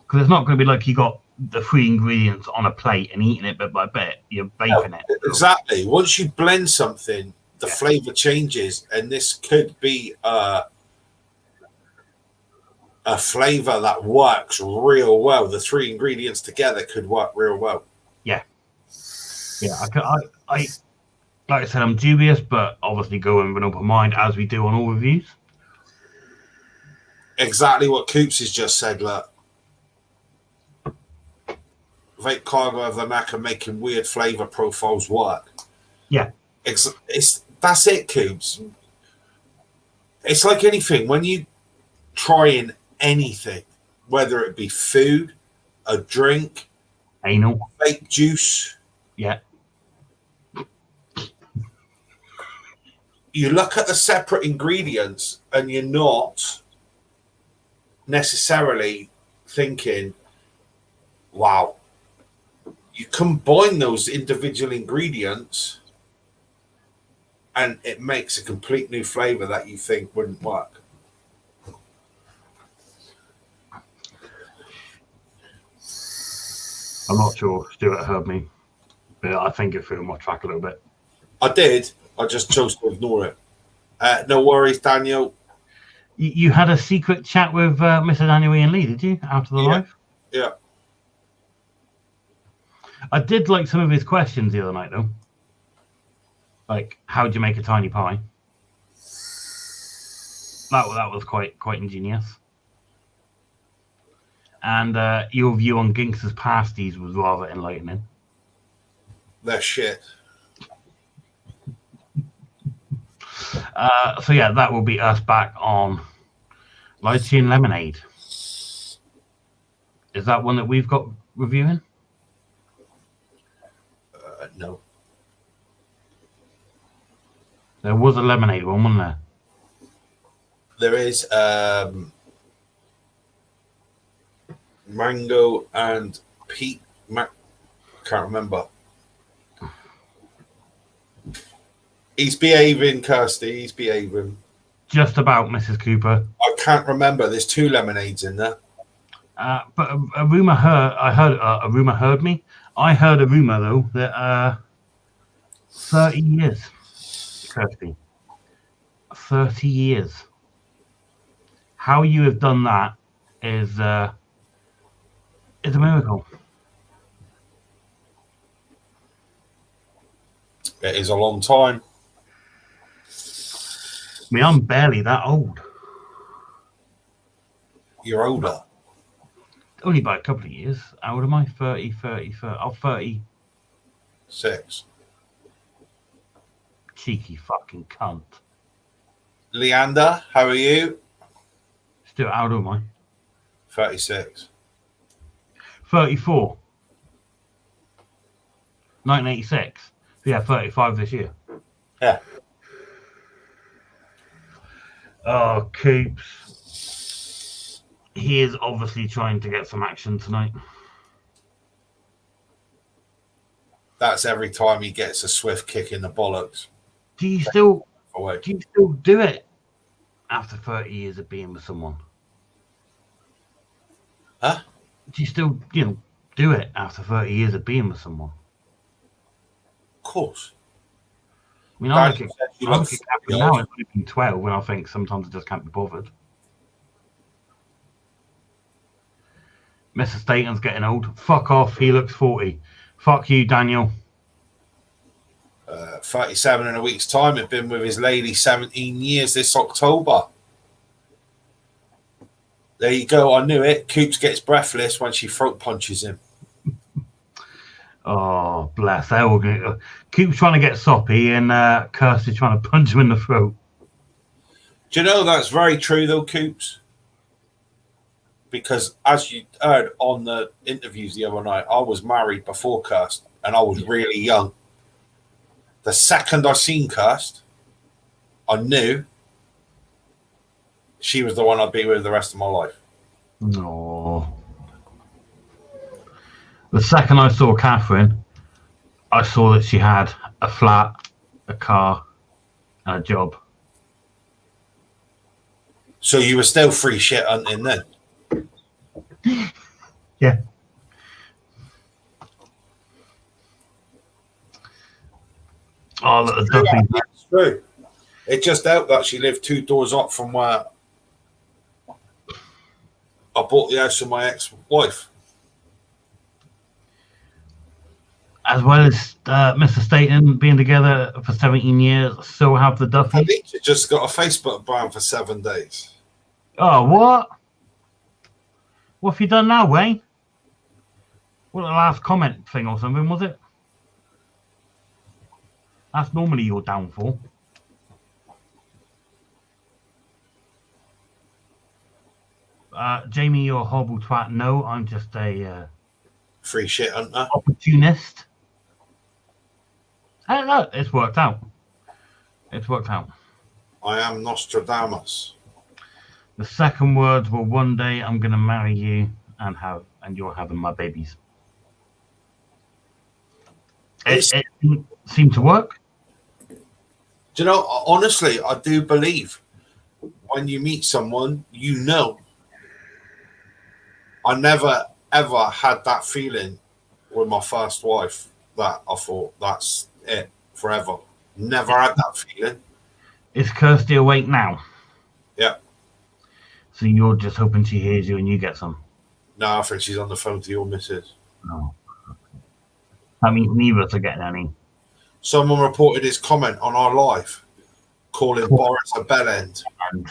Because it's not going to be like you got the three ingredients on a plate and eating it bit by bit. You're baking it. Exactly. Once you blend something, the flavor changes, and this could be a flavor that works real well. The three ingredients together could work real well. Yeah. Yeah. I like I said, I'm dubious, but obviously go in with an open mind as we do on all reviews. Exactly what Coops has just said. Look, Vape Cargo of the Mac are making weird flavor profiles work. Yeah. That's it, Coops. It's like anything. When you try in anything, whether it be food, a drink, anal, vape juice. Yeah. You look at the separate ingredients and you're not necessarily thinking, wow. You combine those individual ingredients and it makes a complete new flavor that you think wouldn't work. I'm not sure Stuart heard me, but I think it threw my track a little bit. I did. I just chose to ignore it. No worries, Daniel. You had a secret chat with Mr. Daniel Ian Lee, did you, after the live? Yeah. I did like some of his questions the other night, though. Like, how do you make a tiny pie? That was quite ingenious. And your view on Ginks's pasties was rather enlightening. They're shit. So yeah, that will be us back on Lychee Lemonade. Is that one that we've got reviewing? No. There was a lemonade one, wasn't there? There is mango and peach. Can't remember. He's behaving, Kirsty. He's behaving. Just about, Mrs. Cooper. I can't remember. There's two lemonades in there. But a rumor a rumor heard me. I heard a rumor though that 30 years, Kirsty. 30 years. How you have done that is a miracle. It is a long time. I mean, I'm barely that old. You're older. Only by a couple of years. How old am I? 30. I'm 30. 6. Cheeky fucking cunt. Leander, how are you? Stuart, how old am I? 36. 34. 1986. So yeah, 35 this year. Yeah. Oh, Coops. He is obviously trying to get some action tonight. That's every time he gets a swift kick in the bollocks. Do you still Away. do it after 30 years of being with someone? Huh? Do you still, do it after 30 years of being with someone? Of course. I mean, I look Daniel at said you look Catherine now, it's been 12, and I think sometimes I just can't be bothered. Mr. Staten's getting old. Fuck off, he looks 40. Fuck you, Daniel. 37 in a week's time. He'd been with his lady 17 years this October. There you go. I knew it. Coops gets breathless when she throat punches him. Oh, bless. Coops trying to get soppy, and Kirsty trying to punch him in the throat. Do you know that's very true, though, Coops? Because as you heard on the interviews the other night, I was married before Kirst, and I was really young. The second I seen Kirst, I knew she was the one I'd be with the rest of my life. No. The second I saw Catherine, I saw that she had a flat, a car, and a job. So you were still free shit hunting then? Yeah. Oh, look, the Duffy. That's true. It just helped that she lived 2 doors up from where I bought the house with my ex-wife. As well as Mr. Staten being together for 17 years, so have the I Duffy. think she just got a Facebook ban for 7 days. Oh, what? What have you done now, Wayne? What, the last comment thing or something, was it? That's normally your downfall. Jamie, you're a horrible twat. No, I'm just a Free shit hunter. opportunist. I don't know. It's worked out. It's worked out. I am Nostradamus. The second words were, one day I'm going to marry you and you're having my babies. It seemed to work. Do you know, honestly, I do believe when you meet someone, you know. I never, ever had that feeling with my first wife that I thought, that's it, forever. Never had that feeling. Is Kirsty awake now? Yeah. So you're just hoping she hears you and you get some? No, I think she's on the phone to your missus. No. That means neither of us are getting any. Someone reported his comment on our live, calling Boris a bellend. And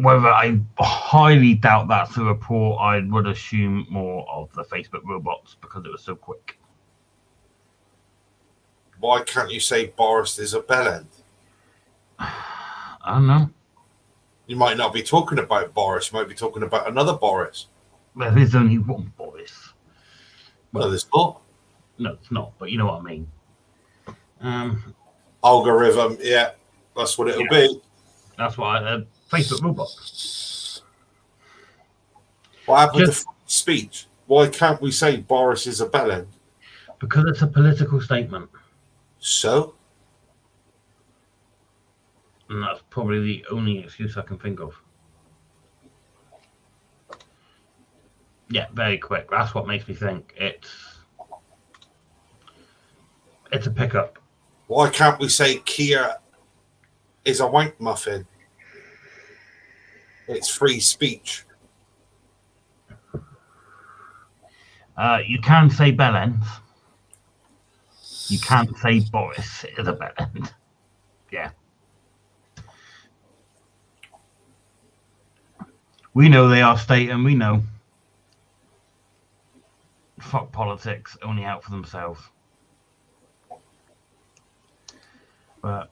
whether I highly doubt that's the report, I would assume more of the Facebook robots because it was so quick. Why can't you say Boris is a bellend? I don't know. You might not be talking about Boris. You might be talking about another Boris. There is only one Boris. Well, there's not. No, it's not, but you know what I mean. Algorithm, yeah, that's what it'll be. That's why Facebook robot. What happened to speech? Why can't we say Boris is a bellend? Because it's a political statement. So? And that's probably the only excuse I can think of. Yeah, very quick. That's what makes me think it's a pickup. Why can't we say Kia is a wank muffin? It's free speech. You can say bellend. You can't say Boris is a bellend. Yeah. We know they are state, and we know. Fuck politics, only out for themselves. But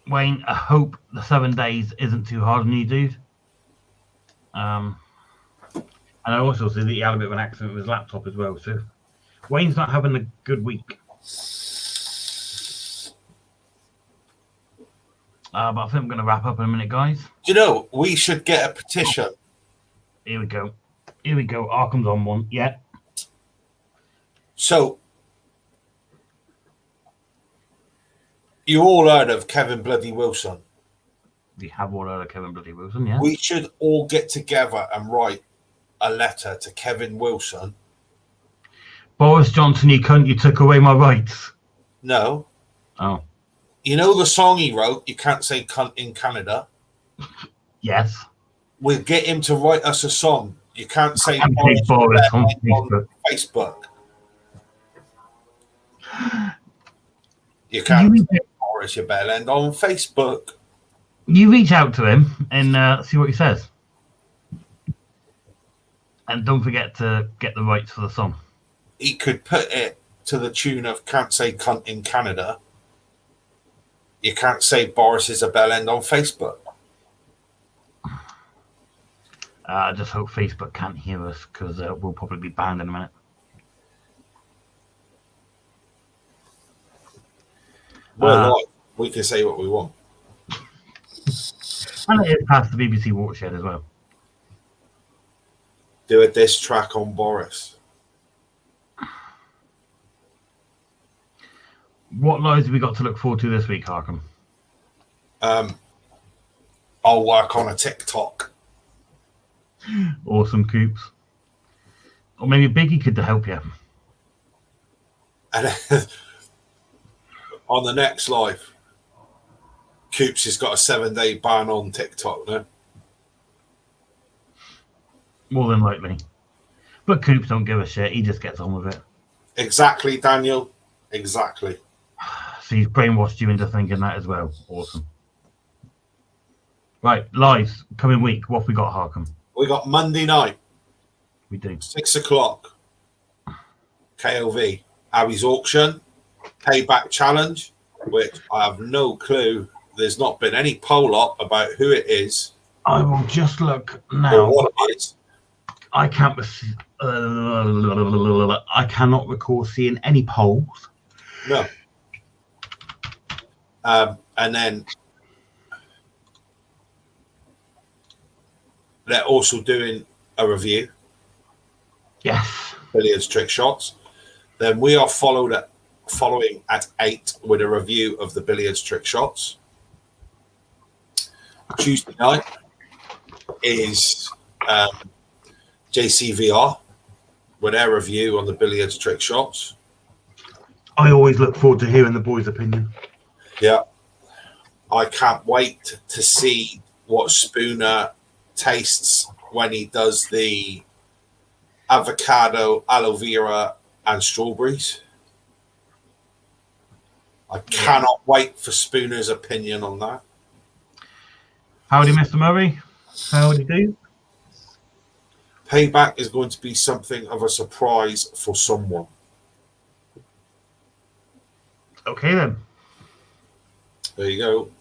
Wayne, I hope the 7 days isn't too hard on you, dude. And I also see that he had a bit of an accident with his laptop as well. So Wayne's not having a good week. But I think I'm going to wrap up in a minute, guys. You know, we should get a petition. Here we go. Arkham's on one. Yeah. So, you all heard of Kevin Bloody Wilson. We have all heard of Kevin Bloody Wilson, yeah. We should all get together and write a letter to Kevin Wilson. Boris Johnson, you cunt, you took away my rights. No. Oh. You know the song he wrote, You Can't Say Cunt in Canada? Yes. We'll get him to write us a song. You can't say Boris on Facebook. You can't say Boris, you bell end on Facebook. You reach out to him and see what he says. And don't forget to get the rights for the song. He could put it to the tune of Can't Say Cunt in Canada. You can't say Boris is a bell end on Facebook. I just hope Facebook can't hear us because we'll probably be banned in a minute. Well, we can say what we want. And it is past the BBC watershed as well. Do a diss track on Boris. What lives have we got to look forward to this week, Harkham? I'll work on a TikTok. Awesome, Coops. Or maybe Biggie could help you. And on the next live, Coops has got a 7-day ban on TikTok now. More than likely. But Coops don't give a shit. He just gets on with it. Exactly, Daniel. Exactly. So he's brainwashed you into thinking that as well. Awesome. Right, lives, coming week. What have we got, Harkham? We got Monday night. We do. 6 o'clock. KLV. Abby's Auction. Payback Challenge, which I have no clue. There's not been any poll up about who it is. I will just look now. Or what it is. I can't. I cannot recall seeing any polls. No. And then they're also doing a review. Yes. Billiards Trick Shots. Then we are following at 8 with a review of the Billiards Trick Shots. Tuesday night is JCVR with their review on the Billiards Trick Shots. I always look forward to hearing the boys' opinion. Yeah. I can't wait to see what Spooner tastes when he does the avocado, aloe vera, and strawberries. I cannot wait for Spooner's opinion on that. Howdy, Mr. Murray. How do you do? Payback is going to be something of a surprise for someone. Okay, then. There you go.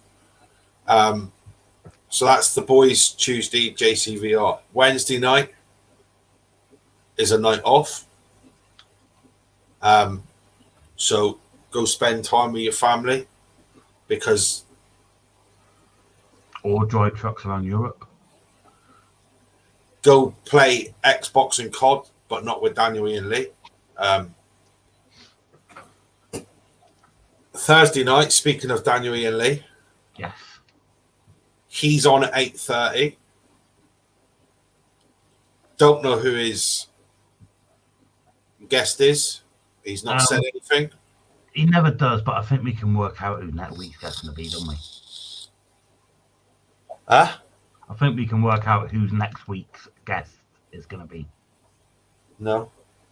So that's the boys Tuesday, JCVR. Wednesday night is a night off. So go spend time with your family because... Or drive trucks around Europe. Go play Xbox and COD, but not with Daniel Ian Lee. Thursday night, speaking of Daniel Ian Lee. Yes. He's on at 8:30. Don't know who his guest is. He's not said anything. He never does, but I think we can work out who that week's guest going to be, don't we? Huh? I think we can work out who's next week's guest is going to be. No.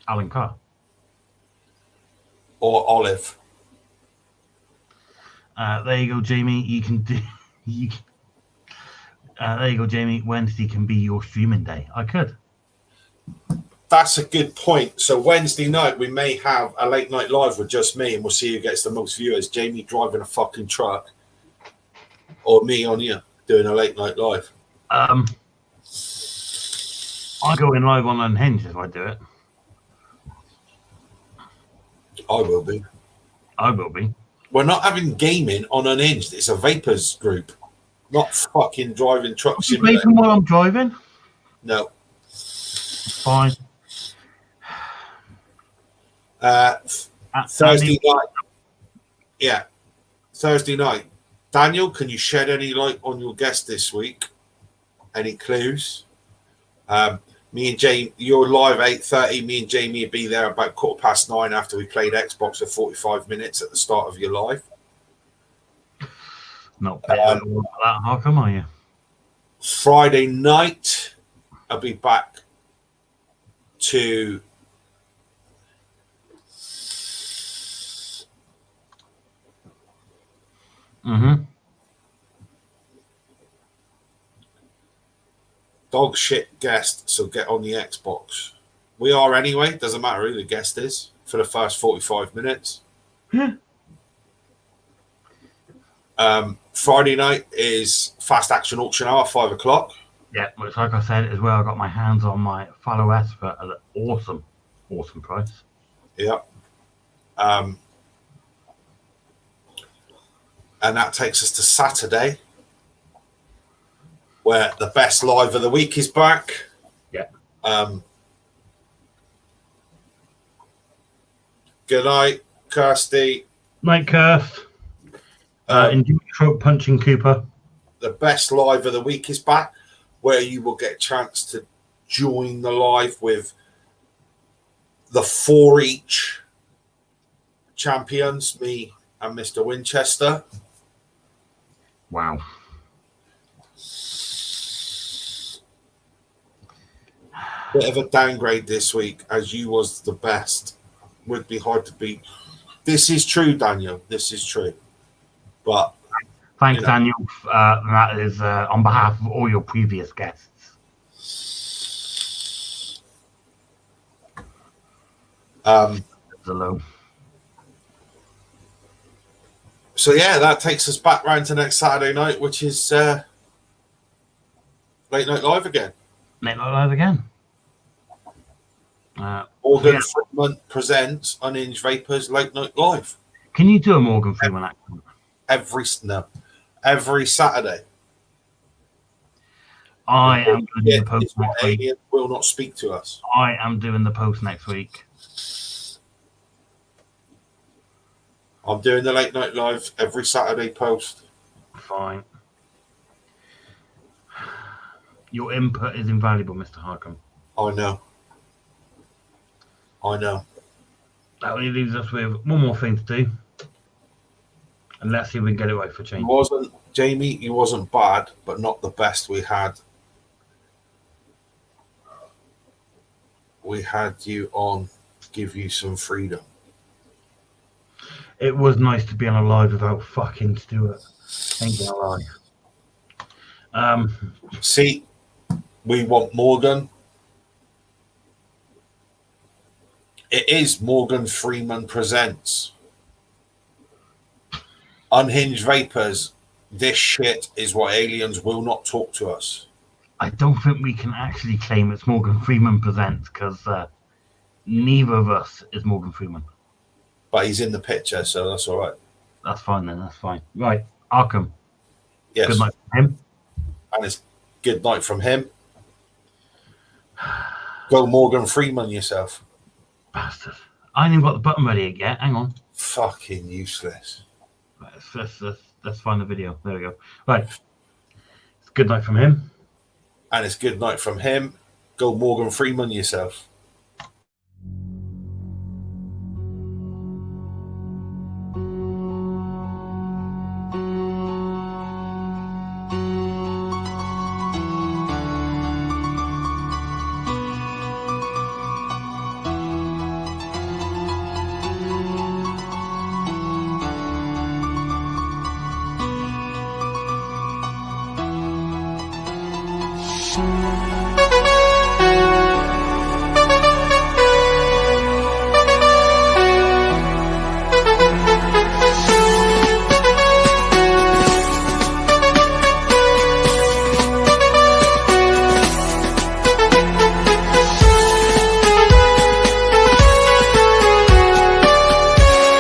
Alan Carr. Or Olive. There you go, Jamie. You can do... there you go, Jamie. Wednesday can be your streaming day. I could. That's a good point. So Wednesday night, we may have a late night live with just me, and we'll see who gets the most viewers. Jamie driving a fucking truck, or me on here doing a late night live. I go in live on Unhinged if I do it. I will be. I will be. We're not having gaming on Unhinged. It's a Vapors group, not fucking driving truck You play simulator. from while I'm driving? No. Fine. Thursday night. Yeah. Thursday night. Daniel, can you shed any light on your guest this week? Any clues? Me and Jamie, you're live 8:30. Me and Jamie will be there about 9:15 after we played Xbox for 45 minutes at the start of your live. Not better at all about that. How come are you? Friday night, I'll be back to dog shit guest, so get on the Xbox. We are anyway, doesn't matter who the guest is for the first 45 minutes. Yeah. Friday night is Fast Action Auction Hour, 5 o'clock. Yeah, which, like I said, is where I got my hands on my Follow S for an awesome price. Yeah. And that takes us to Saturday, where the best live of the week is back. Yeah. Good night, Kirsty. Night, Kirst. Enjoy throat punching Cooper. The best live of the week is back, where you will get a chance to join the live with the 4 each champions, me and Mr. Winchester. Wow. Bit of a downgrade this week, as you was the best. Would be hard to beat. This is true, Daniel. This is true. But thanks, Daniel. That is on behalf of all your previous guests. Hello. So yeah, that takes us back round to next Saturday night, which is Late Night Live again. Late Night Live again. Morgan Freeman presents Unhinged Vapors Late Night Live. Can you do a Morgan Freeman accent? Every Saturday. I am doing the post next week. Alien will not speak to us. I am doing the post next week. I'm doing the Late Night Live every Saturday post. Fine. Your input is invaluable, Mr. Harcombe. I know. That only leaves us with one more thing to do. And let's see if we can get it right for change. Jamie, you wasn't bad, but not the best we had. We had you on, give you some freedom. It was nice to be on a live without fucking Stuart. Ain't gonna lie. See, we want Morgan. It is Morgan Freeman Presents Unhinged Vapors. This shit is what aliens will not talk to us. I don't think we can actually claim it's Morgan Freeman Presents because neither of us is Morgan Freeman. But he's in the picture, so that's all right. That's fine then, that's fine. Right, Arkham. Yes. Good night from him. And it's good night from him. Go Morgan Freeman yourself. Bastard. I ain't even got the button ready yet. Hang on. Fucking useless. Let's find the video. There we go. Right. It's good night from him. And it's good night from him. Go Morgan Freeman yourself.